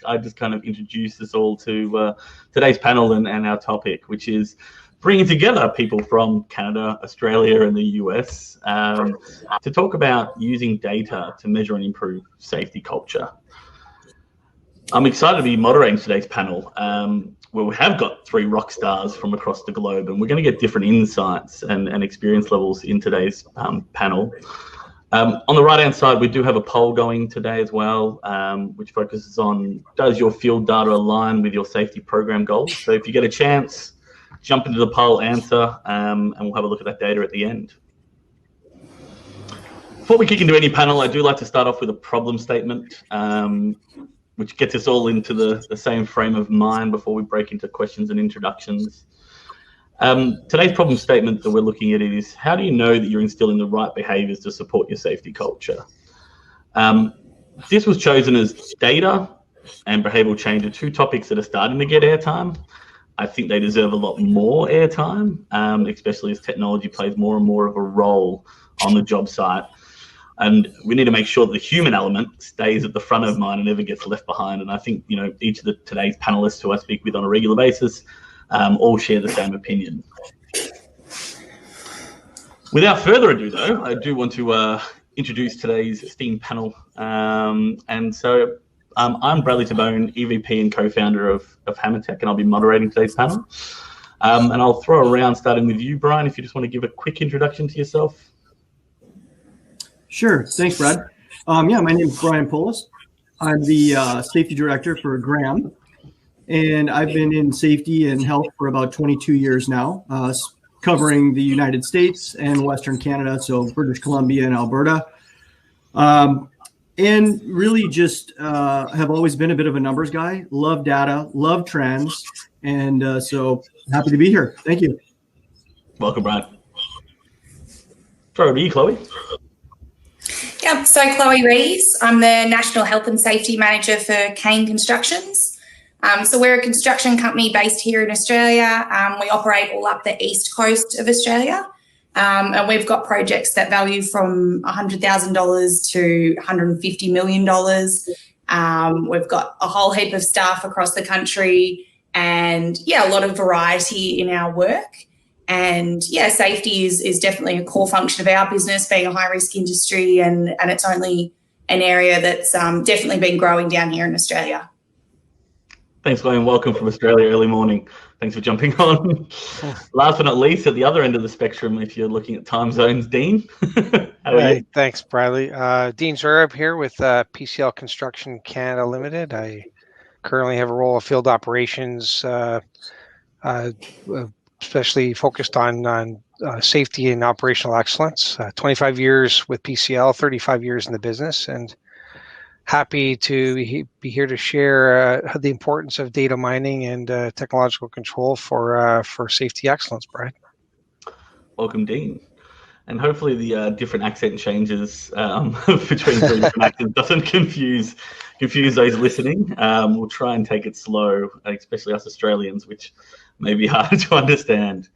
I just kind of introduce us all to today's panel and our topic, which is bringing together people from Canada, Australia, and the US to talk about using data to measure and improve safety culture. I'm excited to be moderating today's panel, where we have got three rock stars from across the globe, and we're going to get different insights and experience levels in today's panel. On the right-hand side, we do have a poll going today as well, which focuses on, does your field data align with your safety program goals? So if you get a chance, jump into the poll, answer, and we'll have a look at that data at the end. Before we kick into any panel, I do like to start off with a problem statement, which gets us all into the same frame of mind before we break into questions and introductions. Today's problem statement that we're looking at is, how do you know that you're instilling the right behaviours to support your safety culture? This was chosen as data and behavioural change are two topics that are starting to get airtime. I think they deserve a lot more airtime, especially as technology plays more and more of a role on the job site. And we need to make sure that the human element stays at the front of mind and never gets left behind. And I think, you know, each of today's panelists who I speak with on a regular basis all share the same opinion. Without further ado, though, I do want to introduce today's esteemed panel. I'm Bradley Tabone, EVP and co-founder of Hammertech, and I'll be moderating today's panel. And I'll throw around, starting with you, Brian, if you just want to give a quick introduction to yourself. Sure. Thanks, Brad. My name is Brian Polis. I'm the safety director for Graham, and I've been in safety and health for about 22 years now, covering the United States and Western Canada, so British Columbia and Alberta. And really just have always been a bit of a numbers guy, love data, love trends, and so happy to be here. Thank you. Welcome, Brian. Throw over to you, Chloe. Yeah, so Chloe Rees, I'm the National Health and Safety Manager for Kane Constructions. So we're a construction company based here in Australia. We operate all up the east coast of Australia, and we've got projects that value from $100,000 to $150 million. We've got a whole heap of staff across the country, and a lot of variety in our work. And safety is definitely a core function of our business, being a high-risk industry, and it's only an area that's definitely been growing down here in Australia. Thanks, Chloe, and welcome from Australia early morning. Thanks for jumping on. Last but not least, at the other end of the spectrum, if you're looking at time zones, Dean. How are you? Thanks, Bradley. Dean Zurab here with PCL Construction Canada Limited. I currently have a role of field operations, especially focused on safety and operational excellence. 25 years with PCL, 35 years in the business, and happy to be here to share the importance of data mining and technological control for safety excellence, Brad. Welcome, Dean. And hopefully the different accent changes between three different accents doesn't confuse those listening. We'll try and take it slow, especially us Australians, which may be hard to understand.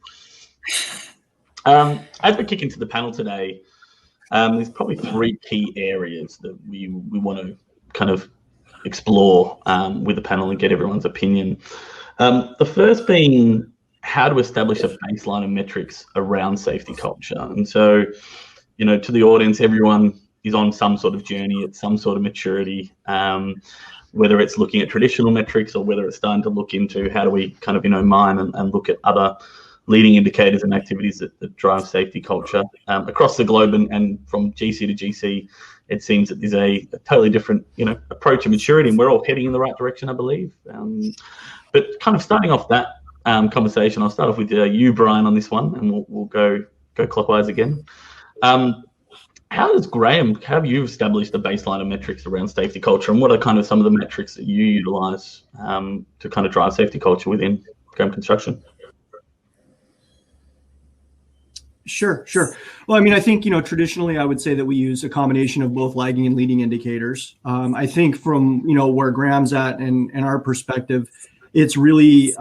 As we kick into the panel today, there's probably three key areas that we want to kind of explore with the panel and get everyone's opinion. The first being how to establish a baseline of metrics around safety culture. And so, you know, to the audience, everyone is on some sort of journey at some sort of maturity, whether it's looking at traditional metrics or whether it's starting to look into how do we kind of, mine and look at other leading indicators and activities that drive safety culture. Across the globe and from GC to GC, it seems that there's a totally different, approach and maturity, and we're all heading in the right direction, I believe. But kind of starting off that conversation, I'll start off with you, Brian, on this one, and we'll go clockwise again. How have you established the baseline of metrics around safety culture, and what are kind of some of the metrics that you utilize to kind of drive safety culture within Graham Construction? Sure. Well, I think, traditionally I would say that we use a combination of both lagging and leading indicators. I think from, where Graham's at and our perspective, it's really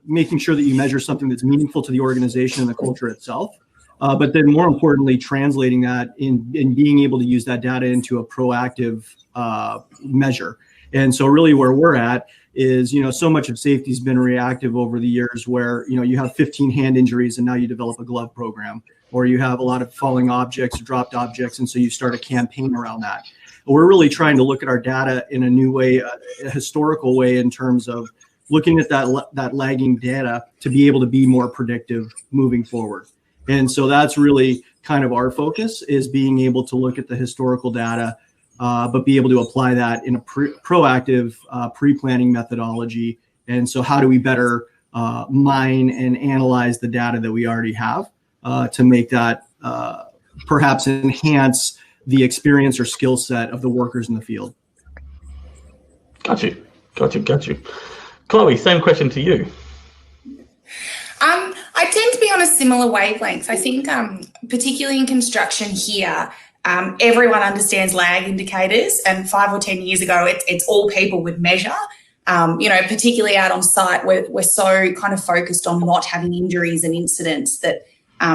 making sure that you measure something that's meaningful to the organization and the culture itself. But then more importantly, translating that in being able to use that data into a proactive measure. And so really where we're at is, so much of safety has been reactive over the years where, you have 15 hand injuries and now you develop a glove program, or you have a lot of falling objects or dropped objects. And so you start a campaign around that. But we're really trying to look at our data in a new way, a historical way, in terms of looking at that lagging data to be able to be more predictive moving forward. And so that's really kind of our focus, is being able to look at the historical data, but be able to apply that in a proactive pre-planning methodology. And so how do we better mine and analyze the data that we already have to make that perhaps enhance the experience or skill set of the workers in the field. Got you. Chloe, same question to you. I tend to be on a similar wavelength. I think particularly in construction here, everyone understands lag indicators, and 5 or 10 years ago, it's all people would measure. Particularly out on site, we're so kind of focused on not having injuries and incidents that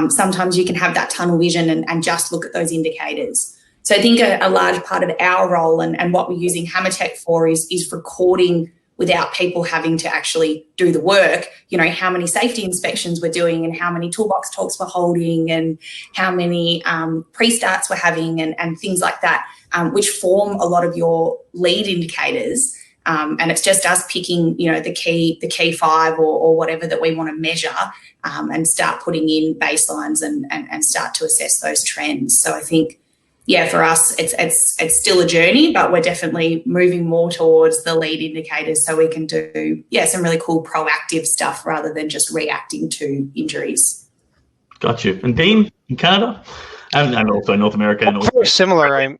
sometimes you can have that tunnel vision and just look at those indicators. So I think a large part of our role and what we're using Hammertech for is recording without people having to actually do the work, how many safety inspections we're doing and how many toolbox talks we're holding and how many pre-starts we're having and things like that, which form a lot of your lead indicators. And it's just us picking, the key 5 or whatever that we want to measure and start putting in baselines and start to assess those trends. So I think, for us, it's still a journey, but we're definitely moving more towards the lead indicators so we can do, some really cool proactive stuff rather than just reacting to injuries. Got you. And Dean, in Canada, and also North America. Very similar.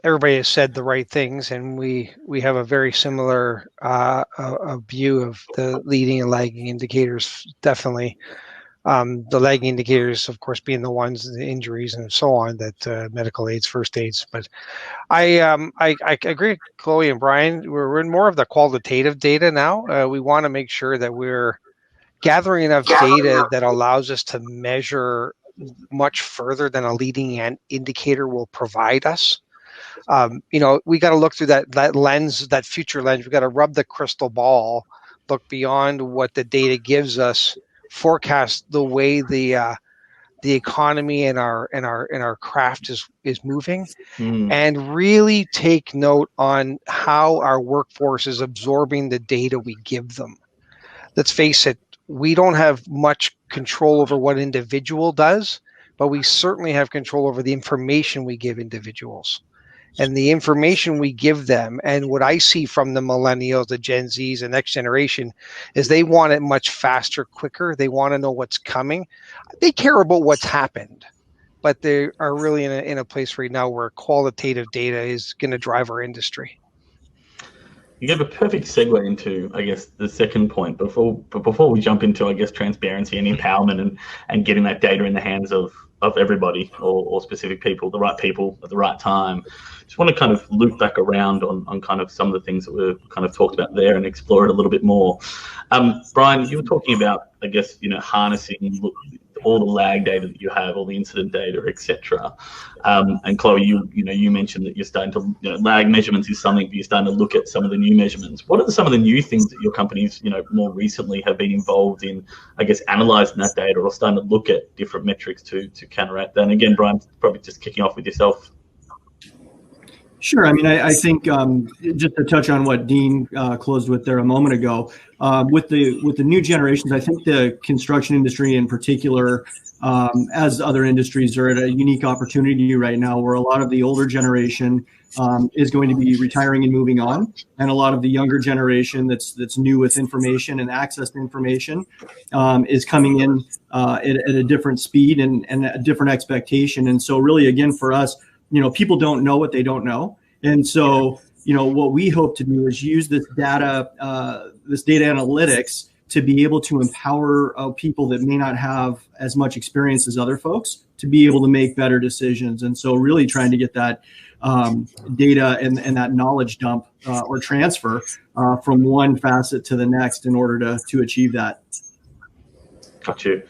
Everybody has said the right things, and we have a very similar view of the leading and lagging indicators. Definitely, the lagging indicators, of course, being the ones, the injuries and so on, that medical aids, first aids. But I agree with Chloe and Brian. We're in more of the qualitative data now. We want to make sure that we're gathering enough data that allows us to measure much further than a leading indicator will provide us. We got to look through that lens, that future lens. We got to rub the crystal ball, look beyond what the data gives us, forecast the way the economy and our craft is moving, and really take note on how our workforce is absorbing the data we give them. Let's face it, we don't have much control over what individual does, but we certainly have control over the information we give individuals. And the information we give them, and what I see from the millennials, the Gen Zs, and next generation, is they want it much faster, quicker. They want to know what's coming. They care about what's happened, but they are really in a place right now where qualitative data is going to drive our industry. You gave a perfect segue into, I guess, the second point. Before we jump into, I guess, transparency and empowerment and getting that data in the hands of everybody or specific people, the right people at the right time. Just want to kind of loop back around on kind of some of the things that we've kind of talked about there and explore it a little bit more. Brian, you were talking about, I guess, harnessing all the lag data that you have, all the incident data, etc. And Chloe, you mentioned that you're starting to, lag measurements is something that you're starting to look at some of the new measurements. What are some of the new things that your companies, more recently have been involved in, I guess, analyzing that data or starting to look at different metrics to counteract that? And again, Brian, probably just kicking off with yourself. Sure. I mean, I think just to touch on what Dean closed with there a moment ago, with the new generations, I think the construction industry in particular, as other industries, are at a unique opportunity right now where a lot of the older generation is going to be retiring and moving on, and a lot of the younger generation that's new with information and access to information is coming in at a different speed and a different expectation. And so really, again, for us, people don't know what they don't know. And so, what we hope to do is use this data analytics to be able to empower people that may not have as much experience as other folks to be able to make better decisions. And so really trying to get that data and that knowledge dump or transfer from one facet to the next in order to achieve that. Got you.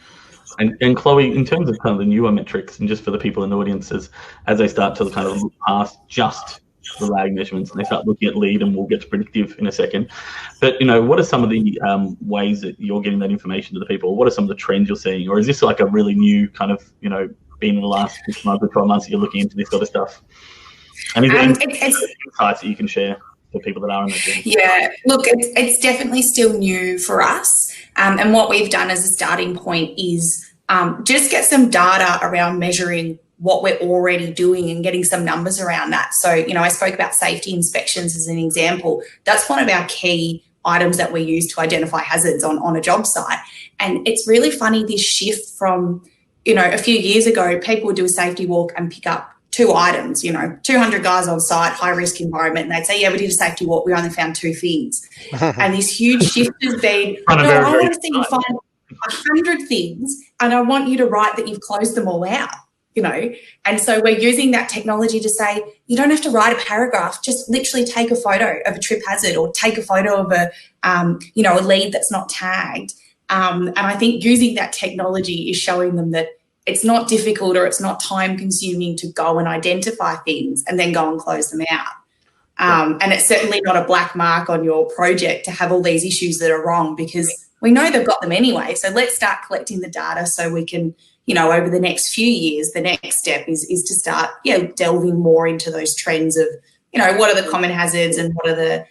And Chloe, in terms of kind of the newer metrics, and just for the people in the audience, as they start to kind of look past just the lag measurements and they start looking at lead, and we'll get to predictive in a second. But, you know, what are some of the ways that you're getting that information to the people? What are some of the trends you're seeing? Or is this like a really new kind of, you know, been in the last 6 months or 12 months that you're looking into this sort of stuff? And is there any insights that you can share for people that are in that journey? Yeah, look, it's definitely still new for us. And what we've done as a starting point is just get some data around measuring what we're already doing and getting some numbers around that. So, you know, I spoke about safety inspections as an example. That's one of our key items that we use to identify hazards on a job site. And it's really funny, this shift from, you know, a few years ago, people would do a safety walk and pick up 2 items, you know, 200 guys on site, high risk environment, and they'd say, yeah, we did a safety walk, we only found 2 things. And this huge shift has been, no, I want to see you find 100 things, and I want you to write that you've closed them all out, you know. And so we're using that technology to say, you don't have to write a paragraph, just literally take a photo of a trip hazard or take a photo of a, you know, a lead that's not tagged. And I think using that technology is showing them that it's not difficult or it's not time consuming to go and identify things and then go and close them out. And it's certainly not a black mark on your project to have all these issues that are wrong, because we know they've got them anyway. So let's start collecting the data so we can, you know, over the next few years, the next step is to start, delving more into those trends of, you know, what are the common hazards and what are the,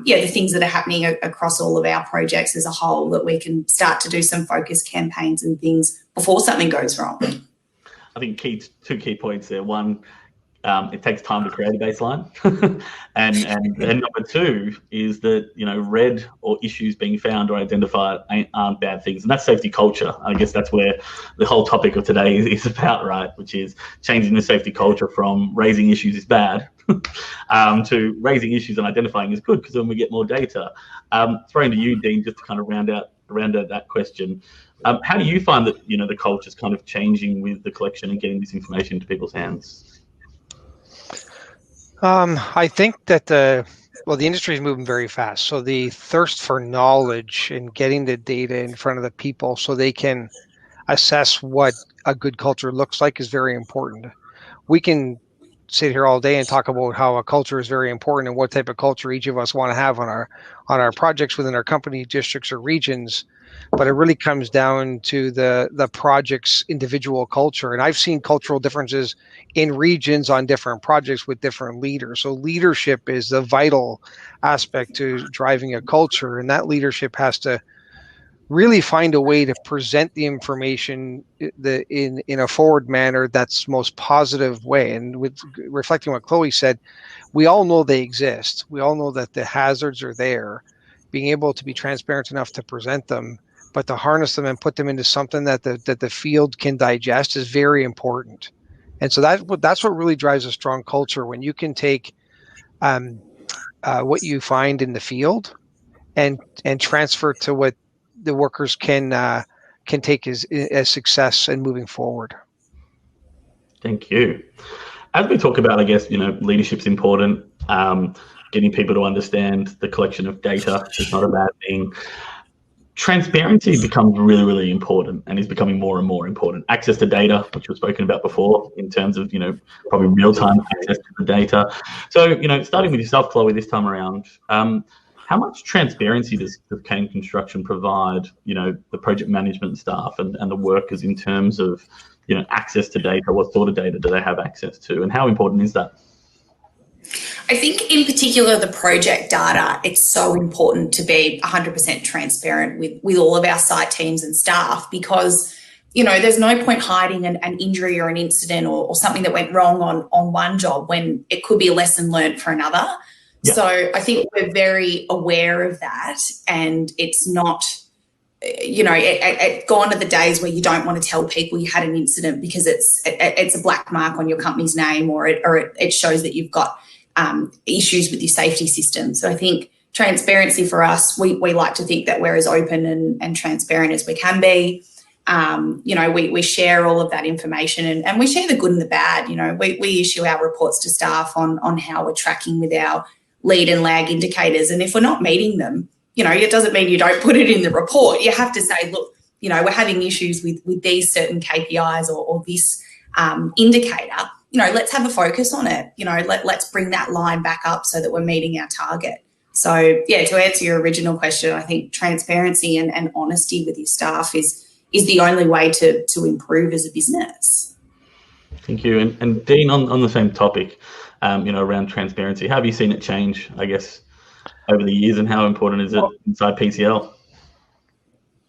the things that are happening across all of our projects as a whole, that we can start to do some focus campaigns and things before something goes wrong. I think two key points there. One, it takes time to create a baseline, and number 2 is that, you know, red or issues being found or identified aren't bad things, and that's safety culture. I guess that's where the whole topic of today is about, right? Which is changing the safety culture from raising issues is bad to raising issues and identifying is good, because then we get more data. Throwing to you, Dean, just to kind of round out that question. How do you find that, you know, the culture is kind of changing with the collection and getting this information into people's hands? I think that the industry is moving very fast. So the thirst for knowledge and getting the data in front of the people so they can assess what a good culture looks like is very important. We can sit here all day and talk about how a culture is very important and what type of culture each of us want to have on our projects within our company, districts, or regions. But it really comes down to the project's individual culture. And I've seen cultural differences in regions on different projects with different leaders. So leadership is the vital aspect to driving a culture. And that leadership has to really find a way to present the information in a forward manner that's most positive way. And with reflecting what Chloe said, we all know they exist. We all know that the hazards are there. Being able to be transparent enough to present them, but to harness them and put them into something that the field can digest is very important. And so that's what really drives a strong culture, when you can take what you find in the field and transfer to what the workers can take as success and moving forward. Thank you. As we talk about, I guess, you know, leadership's important. Getting people to understand the collection of data is not a bad thing. Transparency becomes really, really important and is becoming more and more important. Access to data, which we've spoken about before, in terms of, you know, probably real-time access to the data. So, you know, starting with yourself, Chloe, this time around, how much transparency does Kane Construction provide, you know, the project management staff and the workers in terms of, you know, access to data? What sort of data do they have access to, and how important is that? I think in particular, the project data, it's so important to be 100% transparent with all of our site teams and staff, because, you know, there's no point hiding an injury or an incident or something that went wrong on one job when it could be a lesson learned for another. Yeah. So I think we're very aware of that, and it's not, you know, gone are the days where you don't want to tell people you had an incident because it's a black mark on your company's name, or it shows that you've got issues with your safety system. So I think transparency for us, we like to think that we're as open and transparent as we can be. You know, we share all of that information and we share the good and the bad. You know, we issue our reports to staff on how we're tracking with our lead and lag indicators. And if we're not meeting them, you know, it doesn't mean you don't put it in the report. You have to say, look, you know, we're having issues with these certain KPIs or this indicator. let's have a focus on it. Let's bring that line back up so that we're meeting our target. So, yeah, to answer your original question, I think transparency and honesty with your staff is the only way to improve as a business. Thank you. And Dean, on the same topic, around transparency, how have you seen it change, I guess, over the years, and how important is it inside PCL?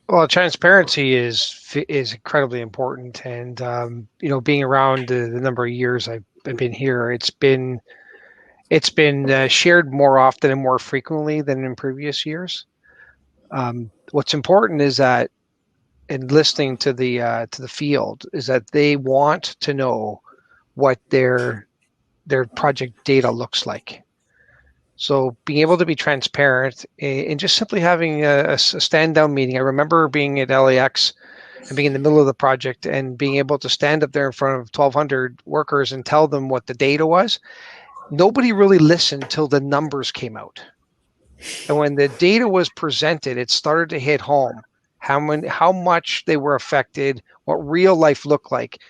Well, transparency is incredibly important, and being around the number of years I've been here, it's been shared more often and more frequently than in previous years. What's important is that, in listening to the field, is that they want to know what their project data looks like. So being able to be transparent and just simply having a stand down meeting. I remember being at LAX and being in the middle of the project and being able to stand up there in front of 1,200 workers and tell them what the data was. Nobody really listened till the numbers came out. And when the data was presented, it started to hit home how much they were affected, what real life looked like.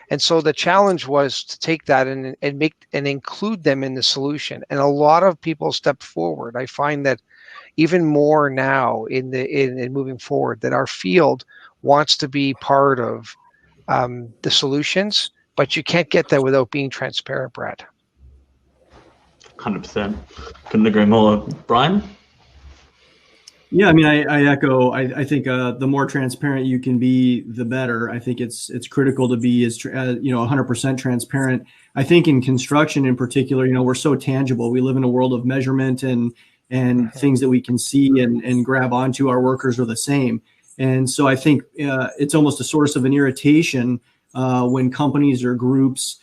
And so the challenge was to take that and include them in the solution. And a lot of people stepped forward. I find that even more now in moving forward, that our field wants to be part of the solutions, but you can't get that without being transparent, Brad. 100%. Couldn't agree more. Brian? Yeah, I mean, I echo. I think the more transparent you can be, the better. I think it's critical to be as 100% transparent. I think in construction in particular, we're so tangible. We live in a world of measurement and things that we can see and grab onto. Our workers are the same, and so I think it's almost a source of an irritation when companies or groups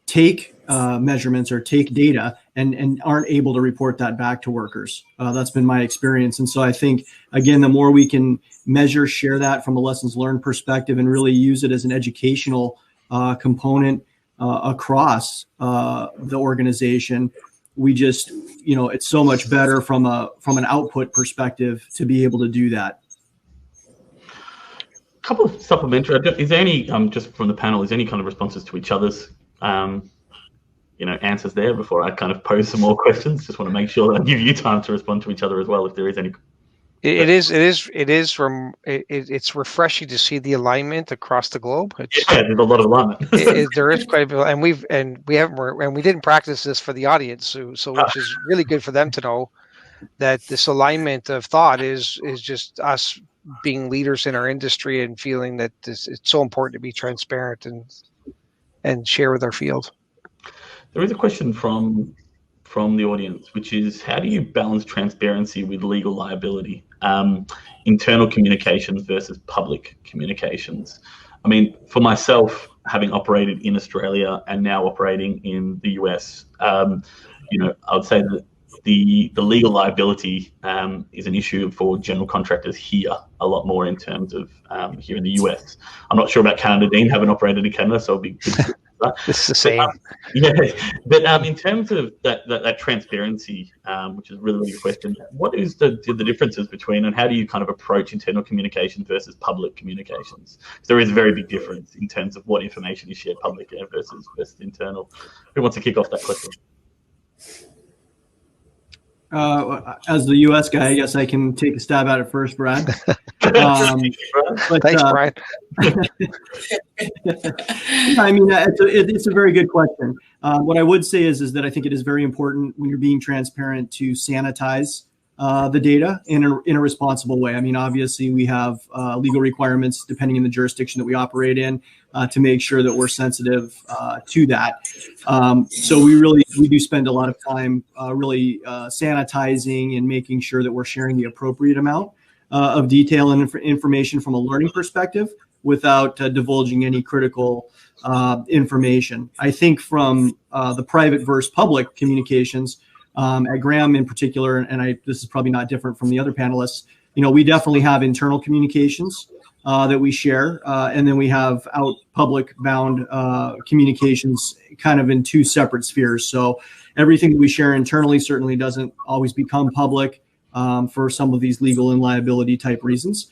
take measurements or take data and aren't able to report that back to workers. That's been my experience. And so I think, again, the more we can measure, share that from a lessons learned perspective and really use it as an educational component across the organization, we just, it's so much better from an output perspective to be able to do that. A couple of supplementary, is there any, just from the panel, is there any kind of responses to each other's answers there before I kind of pose some more questions? Just want to make sure that I give you time to respond to each other as well, if there is any. It's refreshing to see the alignment across the globe. There's a lot of alignment. There is quite a bit, and we didn't practice this for the audience, so which is really good for them to know that this alignment of thought is just us being leaders in our industry and feeling that it's so important to be transparent and share with our field. There is a question from the audience, which is, how do you balance transparency with legal liability, internal communications versus public communications? I mean, for myself, having operated in Australia and now operating in the US, I would say that the legal liability is an issue for general contractors here a lot more in terms of here in the US. I'm not sure about Canada, Dean. Haven't operated in Canada, so it'll be good. It's the same. But in terms of that transparency, which is really a good question, what is the differences between, and how do you kind of approach internal communication versus public communications? Because there is a very big difference in terms of what information is shared public versus internal. Who wants to kick off that question? As the U.S. guy, I guess I can take a stab at it first, Brad. Thanks, Brian. I mean, it's a very good question. What I would say is that I think it is very important when you're being transparent to sanitize the data in a responsible way. I mean, obviously, we have legal requirements depending on the jurisdiction that we operate in to make sure that we're sensitive to that. So we do spend a lot of time really sanitizing and making sure that we're sharing the appropriate amount of detail and information from a learning perspective without divulging any critical information. I think from the private versus public communications, at Graham in particular, and this is probably not different from the other panelists, we definitely have internal communications that we share, and then we have out public bound communications kind of in two separate spheres. So everything that we share internally certainly doesn't always become public for some of these legal and liability type reasons.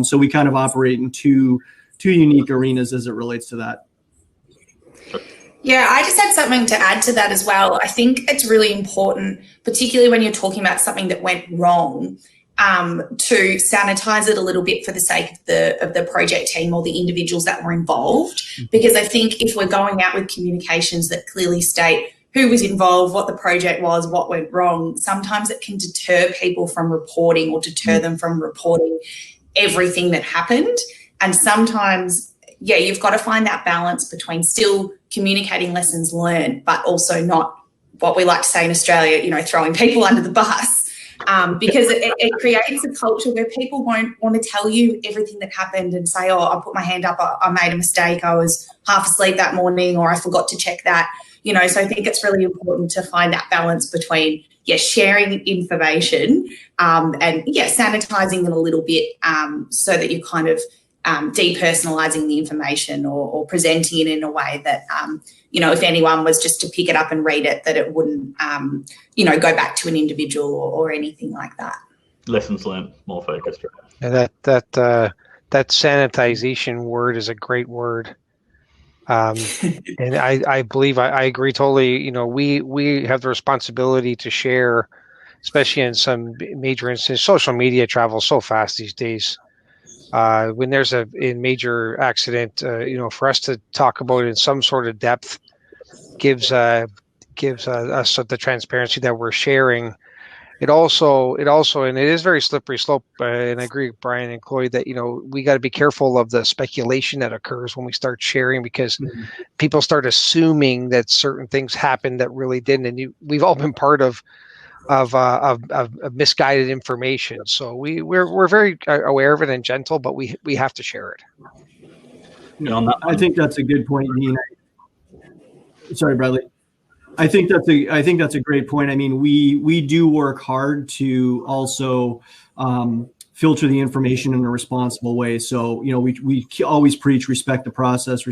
So we kind of operate in two unique arenas as it relates to that. Yeah, I just had something to add to that as well. I think it's really important, particularly when you're talking about something that went wrong, to sanitize it a little bit for the sake of the project team or the individuals that were involved. Because I think if we're going out with communications that clearly state who was involved, what the project was, what went wrong, sometimes it can deter people from reporting or deter them from reporting everything that happened. And sometimes, yeah, you've got to find that balance between still communicating lessons learned, but also not, what we like to say in Australia, throwing people under the bus. Because it creates a culture where people won't want to tell you everything that happened and say, oh, I put my hand up, I made a mistake, I was half asleep that morning, or I forgot to check that. So I think it's really important to find that balance between, sharing information and, sanitizing it a little bit so that you're kind of depersonalizing the information or presenting it in a way that, if anyone was just to pick it up and read it, that it wouldn't, go back to an individual or anything like that. Lessons learned, more focused. And that sanitization word is a great word. And I believe I agree totally. We have the responsibility to share, especially in some major instances. Social media travels so fast these days. When there's a major accident, for us to talk about it in some sort of depth gives us the transparency that we're sharing. It also, and it is very slippery slope. And I agree with Brian and Chloe that, we got to be careful of the speculation that occurs when we start sharing, because people start assuming that certain things happened that really didn't. And we've all been part of misguided information. So we're very aware of it and gentle, but we have to share it. I think that's a good point, Dean. Sorry, Bradley. I think that's a great point. I mean, we do work hard to also filter the information in a responsible way. So, we always preach respect the process,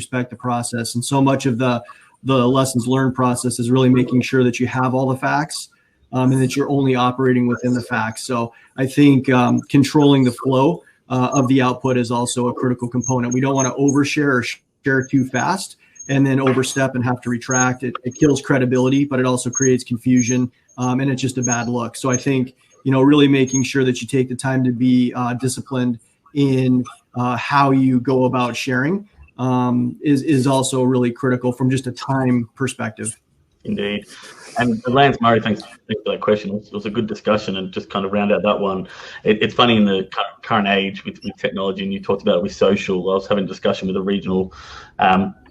and so much of the lessons learned process is really making sure that you have all the facts. And that you're only operating within the facts. So I think controlling the flow of the output is also a critical component. We don't want to overshare or share too fast and then overstep and have to retract. It kills credibility, but it also creates confusion, and it's just a bad look. So I think, really making sure that you take the time to be disciplined in how you go about sharing is also really critical from just a time perspective. Indeed. And Lance Murray, thanks for that question. It was a good discussion, and just kind of round out that one. It's funny in the current age with technology, and you talked about it with social. I was having a discussion with a regional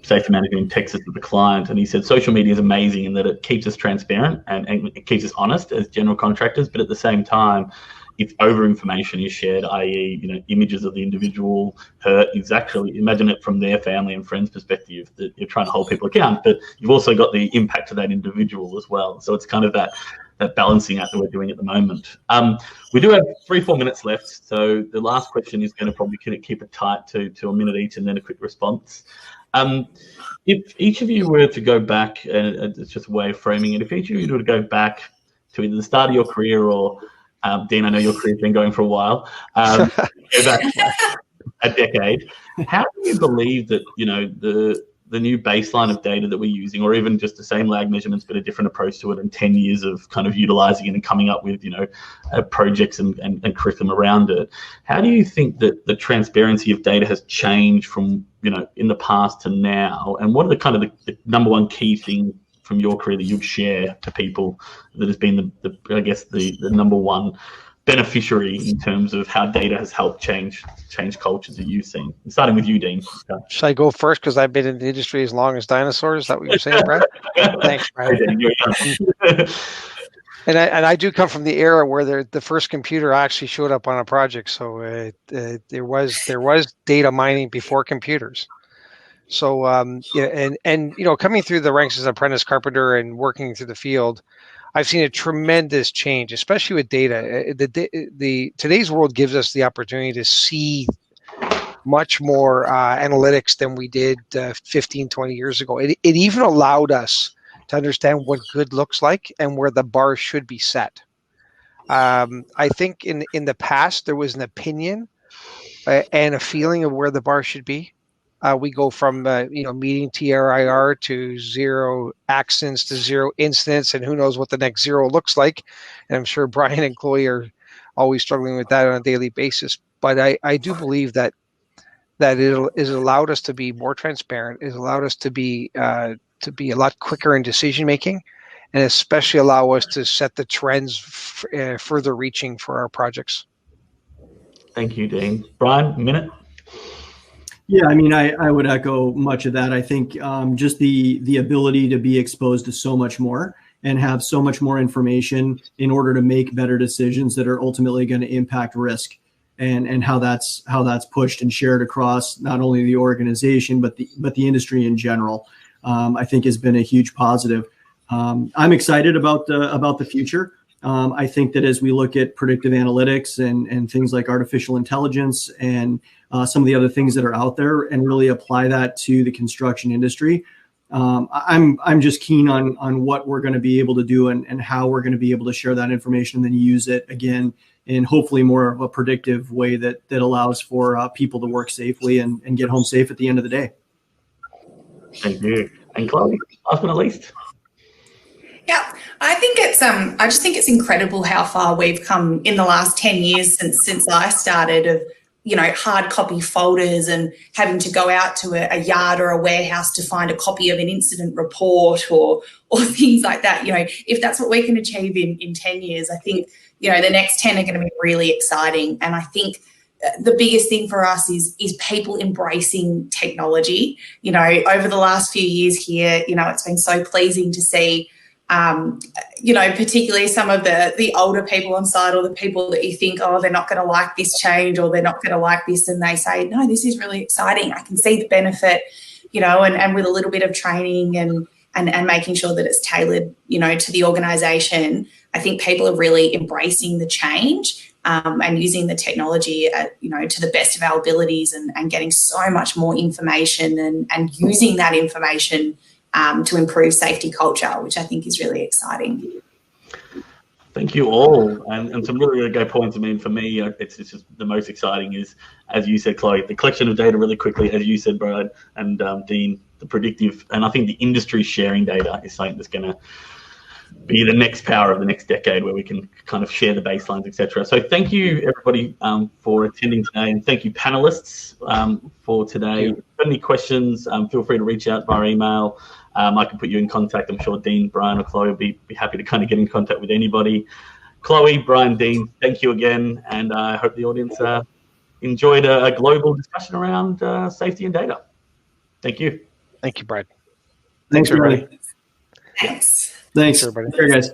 safety manager in Texas with a client, and he said social media is amazing in that it keeps us transparent and it keeps us honest as general contractors, but at the same time, if over information is shared, i.e., images of the individual hurt, exactly, imagine it from their family and friends' perspective, that you're trying to hold people account, but you've also got the impact of that individual as well. So it's kind of that balancing act that we're doing at the moment. We do have 3-4 minutes left, so the last question is going to probably keep it tight to a minute each, and then a quick response. If each of you were to go back, and it's just a way of framing it, if each of you were to go back to either the start of your career or Dean, I know your career's been going for a while. Go back a decade. How do you believe that the new baseline of data that we're using, or even just the same lag measurements but a different approach to it, and 10 years of kind of utilizing it and coming up with projects and curriculum around it? How do you think that the transparency of data has changed from in the past to now? And what are the kind of the number one key thing from your career that you'd share to people that has been the number one beneficiary in terms of how data has helped change cultures that you've seen? Starting with you, Dean. Should I go first because I've been in the industry as long as dinosaurs? Is that what you're saying, Brad? Thanks, Brad. And I do come from the era where the first computer actually showed up on a project, so there was data mining before computers. So coming through the ranks as an apprentice carpenter and working through the field, I've seen a tremendous change, especially with data. Today's world gives us the opportunity to see much more analytics than we did 15, 20 years ago. It even allowed us to understand what good looks like and where the bar should be set. I think in the past, there was an opinion and a feeling of where the bar should be. We go from meeting TRIR to 0 accidents to 0 incidents, and who knows what the next 0 looks like. And I'm sure Brian and Chloe are always struggling with that on a daily basis. But I do believe that it has allowed us to be more transparent. It has allowed us to be a lot quicker in decision making, and especially allow us to set the trends further reaching for our projects. Thank you, Dean. Brian, a minute. Yeah, I mean, I would echo much of that. I think just the ability to be exposed to so much more and have so much more information in order to make better decisions that are ultimately going to impact risk, and how that's pushed and shared across not only the organization but the industry in general, I think has been a huge positive. I'm excited about the future. I think that as we look at predictive analytics and things like artificial intelligence and some of the other things that are out there, and really apply that to the construction industry, I'm just keen on what we're going to be able to do and how we're going to be able to share that information and then use it again in hopefully more of a predictive way that allows for people to work safely and get home safe at the end of the day. Thank you. And Chloe, last but not least. Yeah, I just think it's incredible how far we've come in the last 10 years since I started, of hard copy folders and having to go out to a yard or a warehouse to find a copy of an incident report or things like that. If that's what we can achieve in 10 years, I think, the next 10 are going to be really exciting. And I think the biggest thing for us is people embracing technology. Over the last few years here, it's been so pleasing to see, particularly some of the older people on site, or the people that you think, oh, they're not going to like this change, or they're not going to like this, and they say, no, this is really exciting. I can see the benefit, and with a little bit of training and making sure that it's tailored, to the organisation, I think people are really embracing the change and using the technology to the best of our abilities, and getting so much more information and using that information to improve safety culture, which I think is really exciting. Thank you all, and some really, really great points. I mean, for me, it's just the most exciting is, as you said, Chloe, the collection of data really quickly, as you said, Brian, and Dean, the predictive, and I think the industry sharing data is something that's going to be the next power of the next decade, where we can kind of share the baselines, etc. So thank you, everybody, for attending today, and thank you, panelists, for today. If you have any questions, feel free to reach out via email. I can put you in contact. I'm sure Dean, Brian, or Chloe will be happy to kind of get in contact with anybody. Chloe, Brian, Dean, thank you again, and I hope the audience enjoyed a global discussion around safety and data. Thank you. Thank you, Brad. Thanks, everybody. Thanks. Thanks, everybody. Sure, guys.